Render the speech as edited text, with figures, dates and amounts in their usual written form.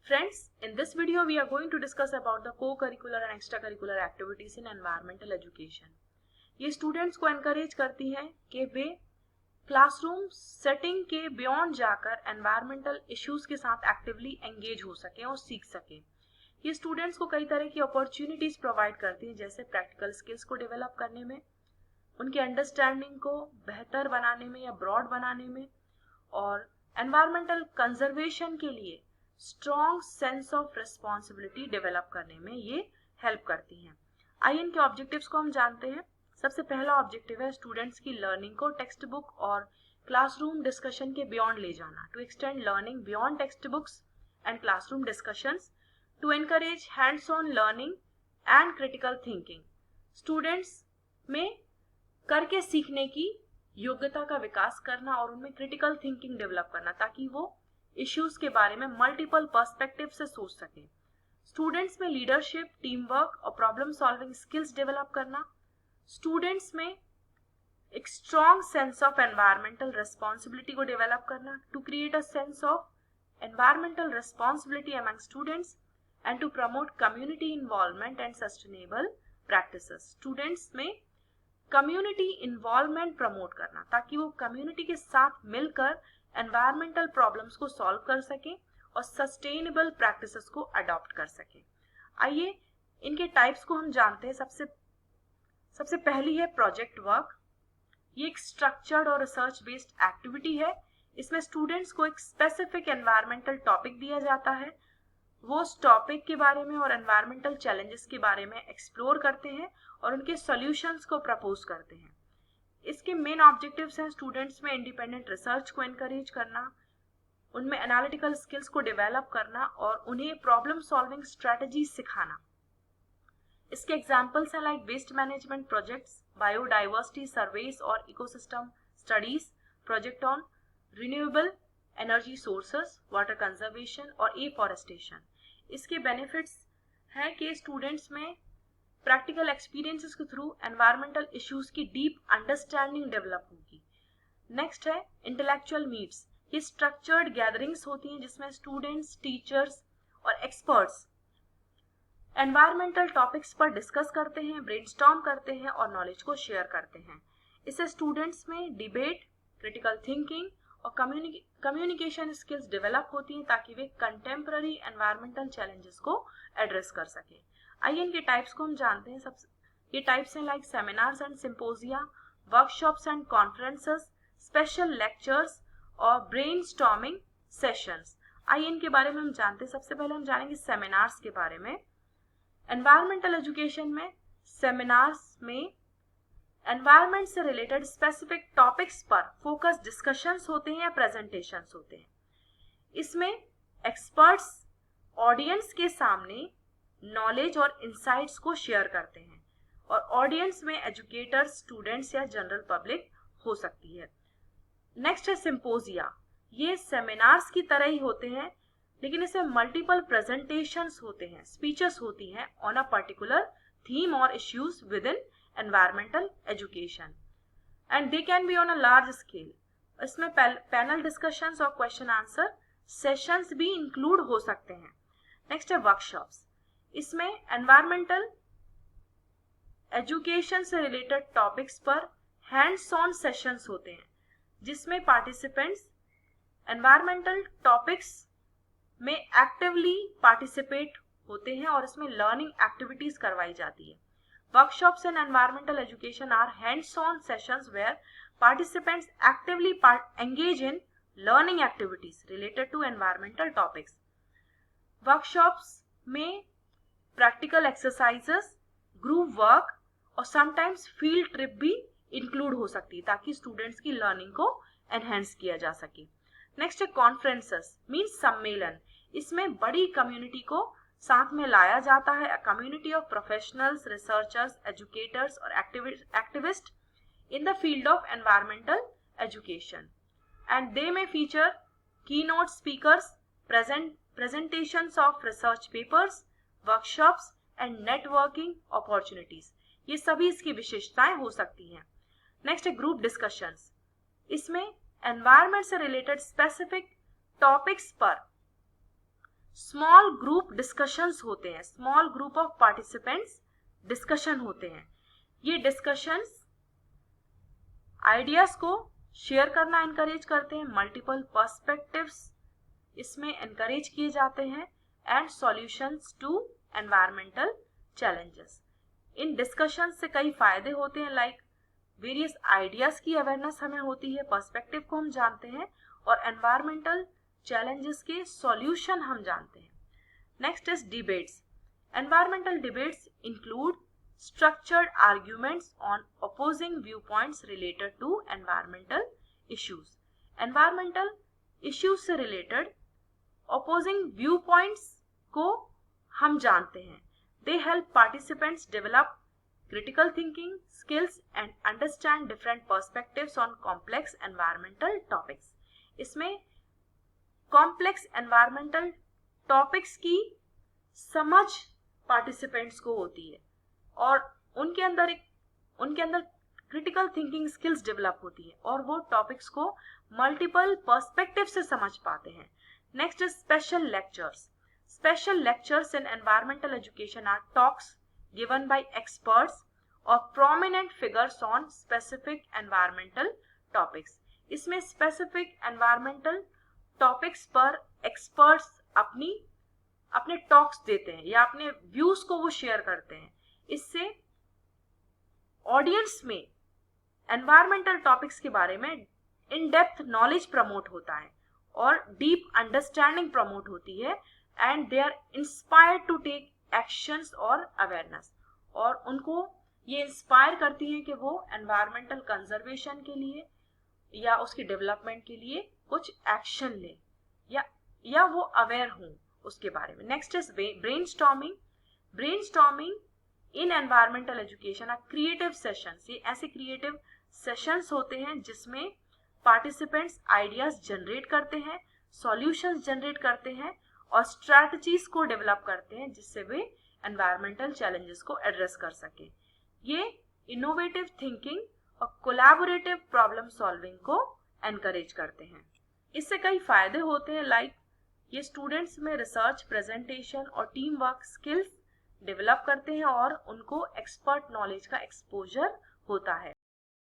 Friends, in this video we are going to discuss about the co-curricular and extracurricular activities in environmental education. ये students को encourage करती हैं कि वे classroom setting के beyond जाकर environmental issues के साथ एक्टिवली एंगेज हो सकें और सीख सकें। ये स्टूडेंट्स को कई तरह की अपॉर्चुनिटीज प्रोवाइड करती हैं, जैसे प्रैक्टिकल स्किल्स को डेवलप करने में, उनकी अंडरस्टैंडिंग को बेहतर बनाने में या ब्रॉड बनाने में, और एनवायरमेंटल कंजर्वेशन के लिए strong sense of responsibility develop करने में ये हेल्प करती हैं। आइए इनके ऑब्जेक्टिव्स को हम जानते हैं। सबसे पहला ऑब्जेक्टिव है स्टूडेंट्स की लर्निंग को टेक्स्ट बुक और क्लासरूम डिस्कशन के बियॉन्ड ले जाना, to extend learning beyond text books and classroom discussions, to encourage hands on learning and critical thinking. Students में करके सीखने की योग्यता का विकास करना और उनमें क्रिटिकल थिंकिंग डेवलप करना, ताकि वो इश्यूज के बारे में मल्टीपल पर्सपेक्टिव से सोच सके। स्टूडेंट्स में लीडरशिप, टीम वर्क और प्रॉब्लम सॉल्विंग स्किल्स डेवलप करना। स्टूडेंट्स में एक strong sense of environmental responsibility को डेवलप करना, to create a sense of environmental responsibility among students and to promote community involvement and sustainable practices. Students में community involvement promote करना, ताकि वो community के साथ मिलकर एनवायरमेंटल प्रॉब्लम्स को सॉल्व कर सकें और सस्टेनेबल प्रैक्टिसेस को अडॉप्ट कर सकें। आइए इनके टाइप्स को हम जानते हैं। सबसे पहली है प्रोजेक्ट वर्क। ये एक स्ट्रक्चर्ड और रिसर्च बेस्ड एक्टिविटी है। इसमें स्टूडेंट्स को एक स्पेसिफिक एनवायरमेंटल टॉपिक दिया जाता है, वो उस टॉपिक के बारे में और एनवायरमेंटल चैलेंजेस के बारे में एक्सप्लोर करते हैं और उनके सॉल्यूशंस को प्रपोज करते हैं। इसके मेन ऑब्जेक्टिव्स हैं स्टूडेंट्स में इंडिपेंडेंट रिसर्च को एनकरेज करना, उनमें एनालिटिकल स्किल्स को डेवलप करना और उन्हें प्रॉब्लम सॉल्विंग स्ट्रेटजी सिखाना। इसके एग्जांपल्स हैं like waste management projects, biodiversity surveys और ecosystem studies, project on renewable energy sources, water conservation और एफॉरेस्टेशन। इसके बेनिफिट्स हैं कि स्टूडेंट्स में प्रैक्टिकल एक्सपीरियंसेस के थ्रू एनवायरमेंटल इश्यूज की डीप अंडरस्टैंडिंग डेवलप होगी। नेक्स्ट है इंटेलेक्चुअल मीट्स। ये स्ट्रक्चर्ड गैदरिंग्स होती हैं जिसमें स्टूडेंट्स, टीचर्स और एक्सपर्ट्स एनवायरमेंटल टॉपिक्स पर डिस्कस करते हैं, ब्रेनस्टॉर्म करते हैं और नॉलेज को शेयर करते हैं। इससे स्टूडेंट्स में डिबेट, क्रिटिकल थिंकिंग और कम्युनिकेशन स्किल्स डेवलप होती हैं, ताकि वे कंटेम्पररी एनवायरमेंटल चैलेंजेस को एड्रेस कर सकें। आइए इनके टाइप्स को हम जानते हैं। ये टाइप्स हैं like seminars and symposia, workshops and conferences, special lectures और ब्रेनस्टॉर्मिंग सेशंस। आइए इनके बारे में हम जानते हैं। सबसे पहले हम जानेंगे सेमिनार्स के बारे में। एनवायरमेंटल एजुकेशन में सेमिनार्स में एनवायरमेंट से रिलेटेड स्पेसिफिक टॉपिक्स पर फोकस डिस्कशंस होते हैं या प्रेजेंटेशंस होते हैं। इसमें एक्सपर्ट्स ऑडियंस के सामने नॉलेज और इंसाइट्स को शेयर करते हैं और ऑडियंस में एजुकेटर्स, स्टूडेंट्स या जनरल पब्लिक हो सकती है। नेक्स्ट है सिंपोजिया। ये सेमिनार्स की तरह ही होते हैं, लेकिन इसमें मल्टीपल प्रेजेंटेशंस होते हैं, स्पीचेस होती हैं ऑन अ पर्टिकुलर थीम और issues within environmental education, and they can be on a large scale. इसमें पैनल डिस्कशंस और क्वेश्चन आंसर सेशंस भी इंक्लूड हो सकते हैं। नेक्स्ट है वर्कशॉप्स। इसमें एनवायरमेंटल एजुकेशन से रिलेटेड टॉपिक्स पर हैंड्स ऑन सेशंस होते हैं, जिसमें पार्टिसिपेंट्स एनवायरमेंटल टॉपिक्स में एक्टिवली पार्टिसिपेट होते हैं और इसमें लर्निंग एक्टिविटीज करवाई जाती है। Workshops in environmental education are hands on sessions where participants actively engage in learning activities related to environmental topics. Workshops में प्रैक्टिकल एक्सरसाइजेस, ग्रुप वर्क और समटाइम्स फील्ड ट्रिप भी इंक्लूड हो सकती है, ताकि स्टूडेंट्स की लर्निंग को एनहेंस किया जा सके। नेक्स्ट है कॉन्फ्रेंसेस मींस सम्मेलन। इसमें बड़ी कम्युनिटी को साथ में लाया जाता है, a community of professionals, researchers, educators और activist in the field of environmental education, and they may feature keynote speakers, presentations of research papers, workshops and networking opportunities. ये सभी इसकी विशेषताएं हो सकती हैं। नेक्स्ट है ग्रुप डिस्कशंस। इसमें एनवायरमेंट से रिलेटेड स्पेसिफिक टॉपिक्स पर स्मॉल ग्रुप डिस्कशंस होते हैं, small group of participants discussion होते हैं। ये डिस्कशंस आइडियाज को शेयर करना एनकरेज करते हैं, मल्टीपल पर्सपेक्टिव्स इसमें एनकरेज किए जाते हैं, and solutions to environmental challenges. इन डिस्कशन से कई फायदे होते हैं, लाइक वेरियस आइडियाज की अवेयरनेस हमें होती है, पर्सपेक्टिव को हम जानते हैं, और एनवायरमेंटल चैलेंजेस के सॉल्यूशन हम जानते हैं। Next is debates. Environmental debates include structured arguments on opposing viewpoints related to environmental issues. Environmental issues से related opposing viewpoints को हम जानते हैं। They help participants develop critical thinking skills and understand different perspectives on complex environmental topics. इसमें complex environmental topics की समझ participants को होती है और उनके अंदर क्रिटिकल थिंकिंग स्किल्स डेवलप होती है और वो टॉपिक्स को मल्टीपल पर्सपेक्टिव से समझ पाते हैं। Next is special lectures. Special lectures in environmental education are talks given by experts और prominent figures on specific environmental topics. इसमें स्पेसिफिक एनवायरमेंटल टॉपिक्स पर एक्सपर्ट्स अपने टॉक्स देते हैं या अपने व्यूज को वो शेयर करते हैं। इससे ऑडियंस में एनवायरमेंटल टॉपिक्स के बारे में इन डेप्थ नॉलेज प्रमोट होता है और डीप अंडरस्टैंडिंग प्रमोट होती है, and they are inspired to take actions और अवेयरनेस, और उनको ये इंस्पायर करती है कि वो एनवायरमेंटल कंजर्वेशन के लिए या उसकी डेवलपमेंट के लिए कुछ एक्शन ले या वो अवेयर हों उसके बारे में। Next is brainstorming. Brainstorming in environmental education are creative sessions. ये ऐसे क्रिएटिव सेशंस होते हैं जिसमें पार्टिसिपेंट्स आइडियाज जनरेट करते हैं, सॉल्यूशंस जनरेट करते हैं और स्ट्रैटेजीज को डेवलप करते हैं जिससे वे एनवायरमेंटल चैलेंजेस को एड्रेस कर सके। ये इनोवेटिव थिंकिंग और कोलैबोरेटिव प्रॉब्लम सॉल्विंग को एनकरेज करते हैं। इससे कई फायदे होते हैं, लाइक ये स्टूडेंट्स में रिसर्च, प्रेजेंटेशन और टीम वर्क स्किल्स डेवलप करते हैं और उनको एक्सपर्ट नॉलेज का एक्सपोजर होता है।